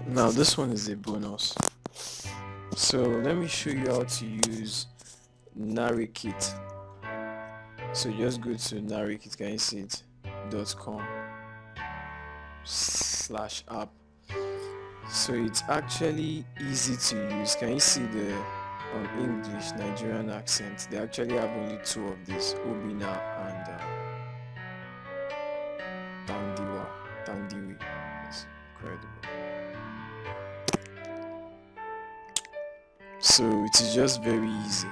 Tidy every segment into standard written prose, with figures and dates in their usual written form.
Now this one is a bonus. So let me show you how to use narikit. So just go to narikit, can you see it? .com/app. So it's actually easy to use. Can you see the English Nigerian accent? They actually have only two of these, Obina and Tandiwe. It's incredible. So it is just very easy.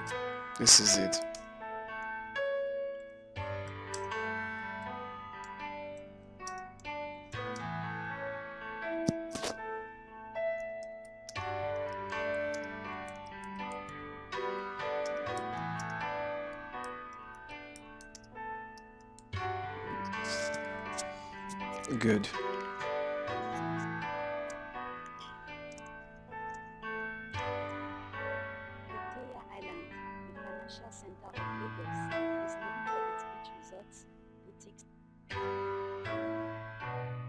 This is it. Good. Victoria Island, the financial center of Lagos, is known for its beach resorts, boutiques.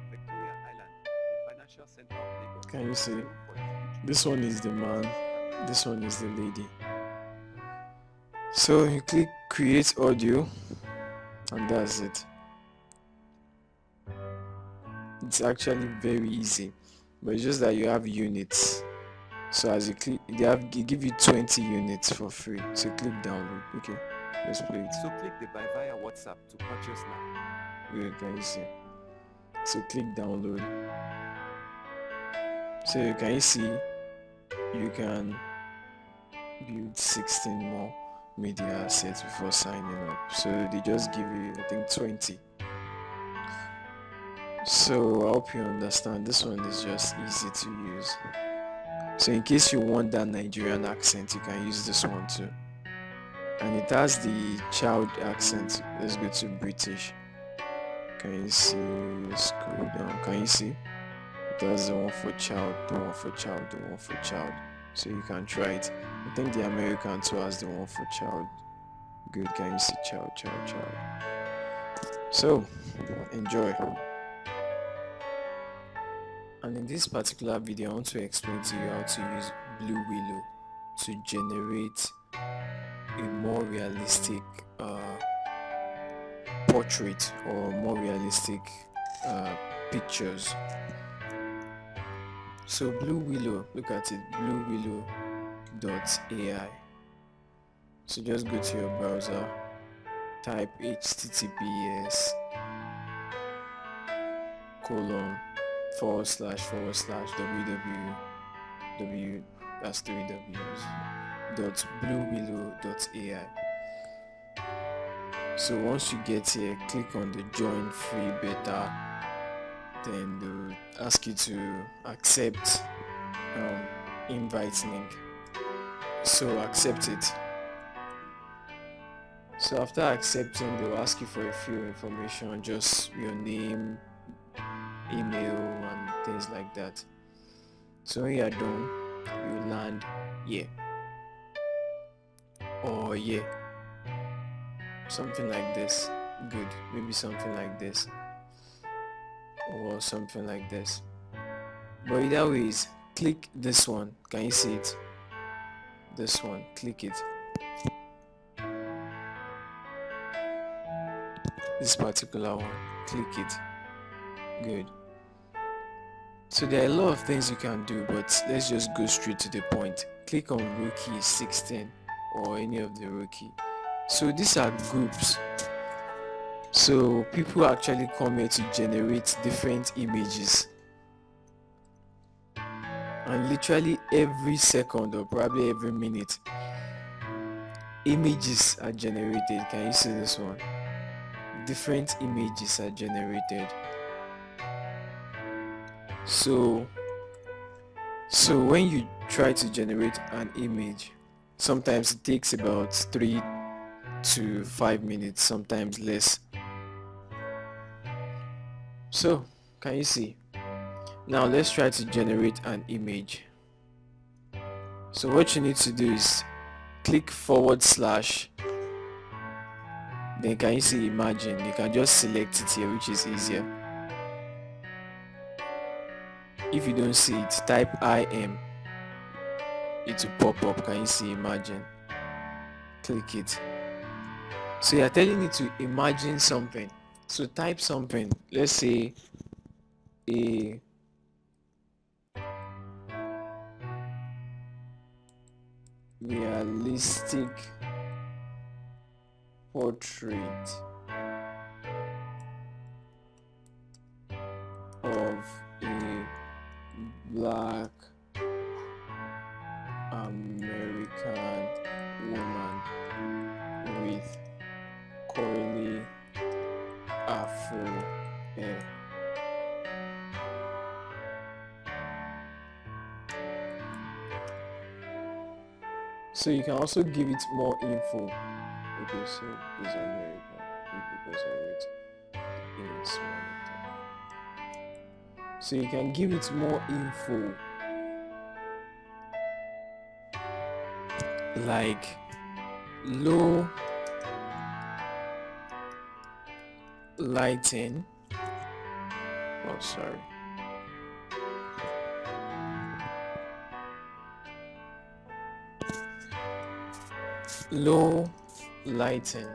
Victoria Island, the financial center of Lagos. Can you see? is known for its beach This one is the man, this one is the lady. So you click create audio and that's it. It's actually very easy, but it's just that you have units. So as you click, they give you 20 units for free. So click download. Okay, let's play it. So click the buy via WhatsApp to purchase now. Good, can you see? So click download. So can you see? You can build 16 more media assets before signing up. So they just give you, I think, 20. So I hope you understand. This one is just easy to use. So in case you want that Nigerian accent, you can use this one too. And it has the child accent. Let's go to British. Can you see? Scroll down. Can you see? It has the one for child, the one for child, the one for child. So you can try it. I think the American too has the one for child. Good. Can you see child? So enjoy. And in this particular video, I want to explain to you how to use BlueWillow to generate a more realistic portrait or more realistic pictures. So BlueWillow, look at it, BlueWillow.ai. So just go to your browser, type https://www, that's 3 W's, .bluewillow.ai. So once you get here, click on the join free beta, then they'll ask you to accept invite link. So accept it. So after accepting, they'll ask you for a few information, just your name, email and things like that. So when you are done, you land here or here, something like this. Good, maybe something like this or something like this. But either ways, click this one. Can you see it? This one, click it. This particular one, click it. Good. So there are a lot of things you can do, but let's just go straight to the point. Click on rookie 16 or any of the rookie. So these are groups. So people actually come here to generate different images, and literally every second or probably every minute images are generated. Can you see this one? Different images are generated. So when you try to generate an image, sometimes it takes about 3 to 5 minutes, sometimes less. So can you see? Now let's try to generate an image. So what you need to do is click /, then can you see imagine? You can just select it here, which is easier. if you don't see it, type IM, it will pop up. Can you see imagine? Click it. So you're telling it to imagine something. So type something, let's say a realistic portrait of a black American woman with curly afro hair. So you can also give it more info. Okay, so this is American because I wrote in small letter. So you can give it more info, like low lighting. Oh, sorry. Low lighting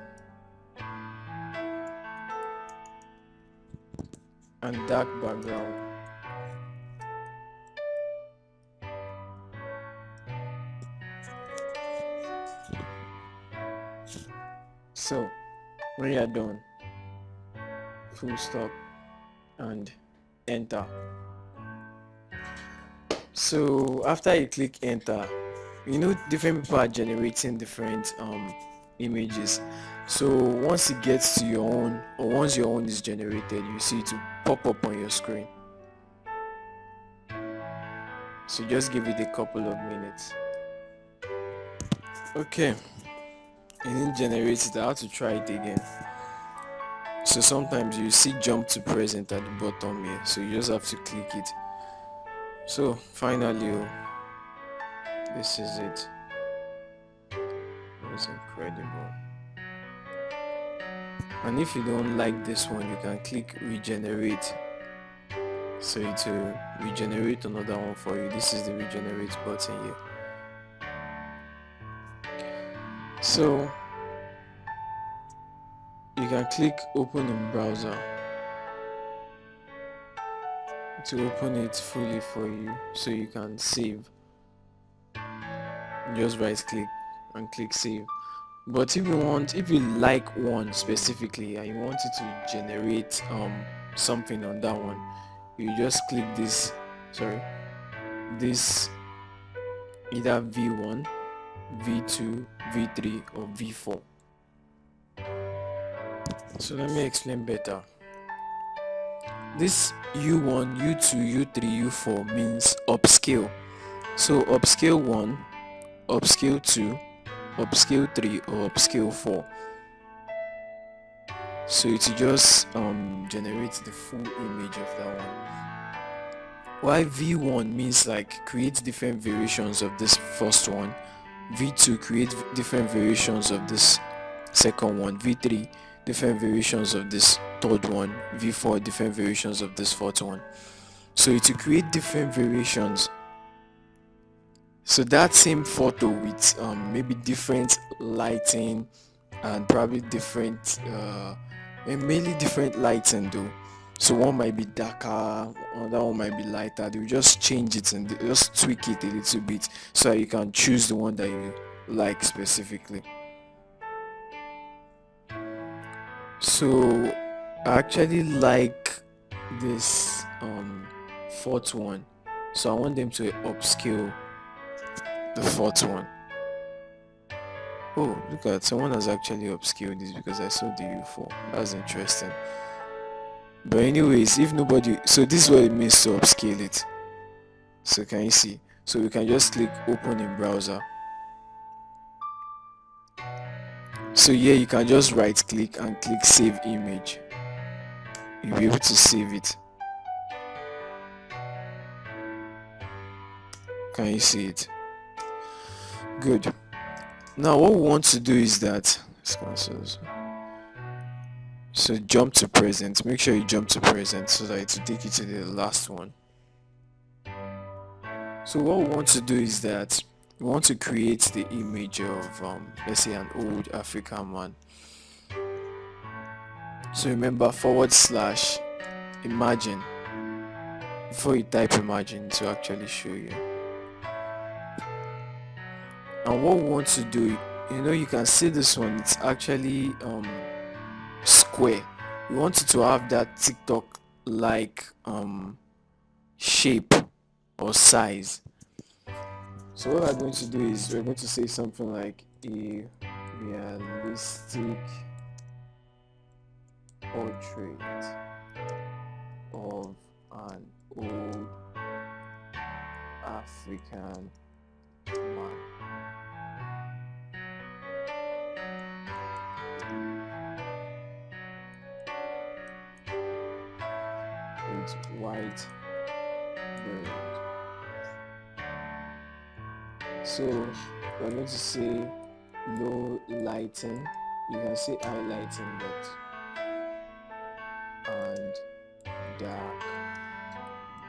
and dark background. So when you're done, full stop and enter. So after you click enter, different people are generating different images. So once it gets to your own, or once your own is generated, you see it to pop up on your screen. So just give it a couple of minutes. Okay, it didn't generate it. I have to try it again. So sometimes you see jump to present at the bottom here, so you just have to click it. So finally, this is it. It was incredible. And if you don't like this one, you can click regenerate, so it will regenerate another one for you. This is the regenerate button here. So you can click open in browser to open it fully for you, so you can save. Just right click and click save. But if you like one specifically and you want it to generate something on that one, you just click this either V1, V2, V3 or V4. So let me explain better. This U1, U2, U3, U4 means upscale. So upscale 1, upscale 2, upscale 3 or upscale 4. So it just generates the full image of that one. While V1 means like create different variations of this first one, V2 create different variations of this second one, V3 different variations of this third one, V4 different variations of this fourth one. So it will create different variations. So that same photo with maybe different lighting and probably different and mainly different lighting though. So one might be darker, another one might be lighter. They'll just change it and they'll just tweak it a little bit so you can choose the one that you like specifically. So I actually like this fourth one, so I want them to upscale the fourth one. Oh, look at, someone has actually upscaled this because I saw the U4. That's interesting. But anyways, if nobody, so this is what it means to upscale it. So can you see? So we can just click open in browser. So here you can just right click and click save image. You'll be able to save it. Can you see it? Good. Now what we want to do is that so jump to present. Make sure you jump to present so that it will take you to the last one. So what we want to do is that we want to create the image of let's say an old African man. So remember / imagine before you type imagine to actually show you. And what we want to do, you can see this one, it's actually square. We want it to have that TikTok like shape or size. So what we're going to do is we're going to say something like a realistic portrait of an old African man with white beard. So we're going to say low lighting. You can say highlighting, and dark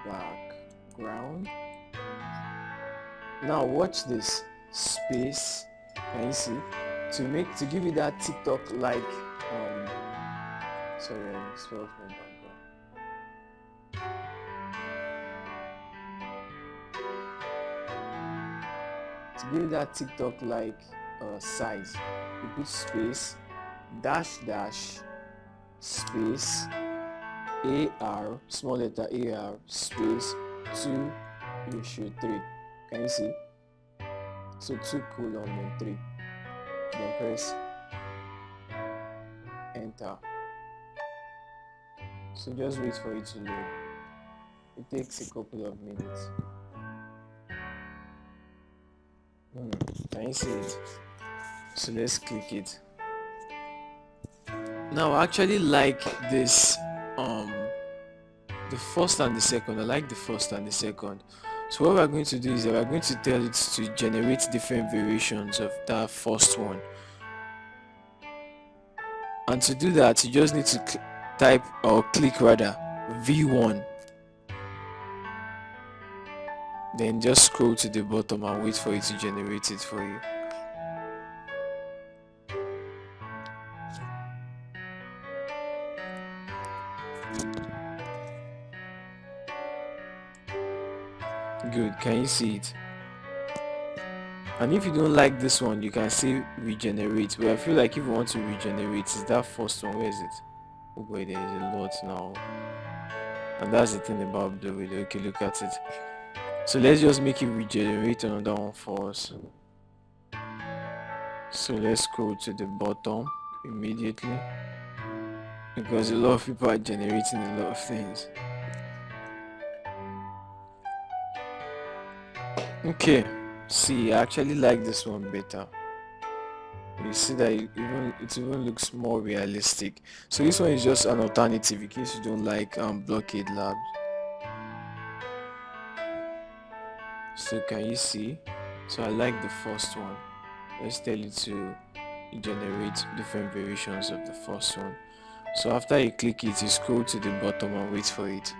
background. Now watch this space. Can you see? To give you that TikTok like sorry, I spelled my background. To give you that TikTok like size, you put space dash space AR, small letter AR, space 2:3. Can you see? So 2:3. Then press enter. So just wait for it to load. It takes a couple of minutes. Can you see it? So let's click it. Now I actually like this the first and the second. I like the first and the second. So what we're going to do is that we're going to tell it to generate different variations of that first one. And to do that, you just need to type or click rather V1. Then just scroll to the bottom and wait for it to generate it for you. Good, can you see it? And if you don't like this one, you can say regenerate. But I feel like if you want to regenerate, it's that first one. Where is it? Oh boy, there is a lot now. And that's the thing about BlueWillow. Okay, look at it. So let's just make it regenerate another one for us. So let's scroll to the bottom immediately, because a lot of people are generating a lot of things. Okay, see, I actually like this one better. You see that it even looks more realistic. So this one is just an alternative in case you don't like Blockade Labs. So can you see? So I like the first one. Let's tell it to generate different variations of the first one. So after you click it, you scroll to the bottom and wait for it.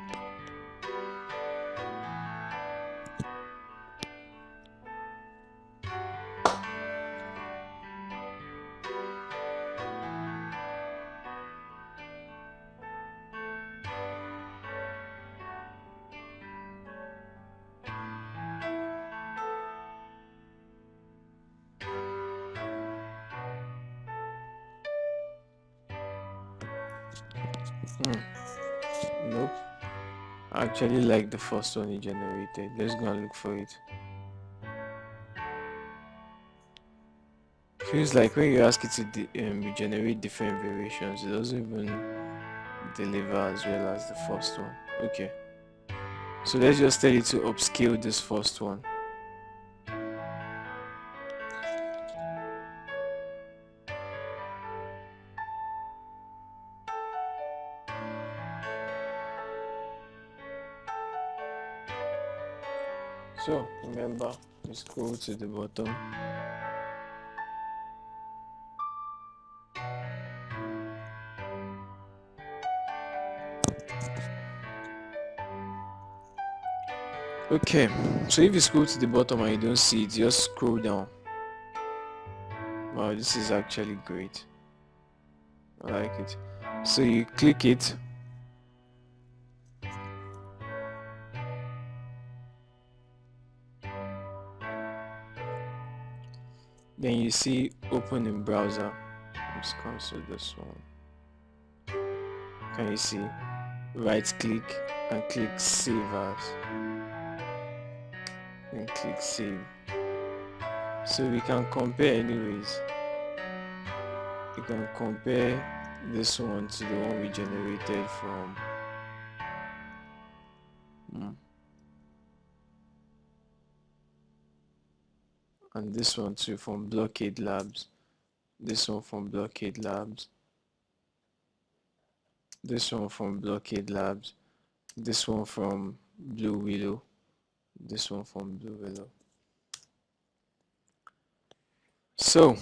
Nope. I actually like the first one you generated. Let's go and look for it. Feels like when you ask it to generate different variations, it doesn't even deliver as well as the first one. Okay. So let's just tell it to upscale this first one. So remember, you scroll to the bottom. Okay, so if you scroll to the bottom and you don't see it, just scroll down. Wow, this is actually great. I like it. So you click it. Then you see open in browser. Let's cancel this one. Can you see? Right click and click save as. Then click save. So we can compare anyways. You can compare this one to the one we generated from and this one too from Blockade Labs, this one from Blockade Labs, this one from Blockade Labs, this one from BlueWillow, this one from BlueWillow. So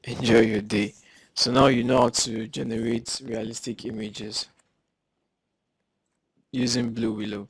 enjoy your day. So now you know how to generate realistic images using BlueWillow.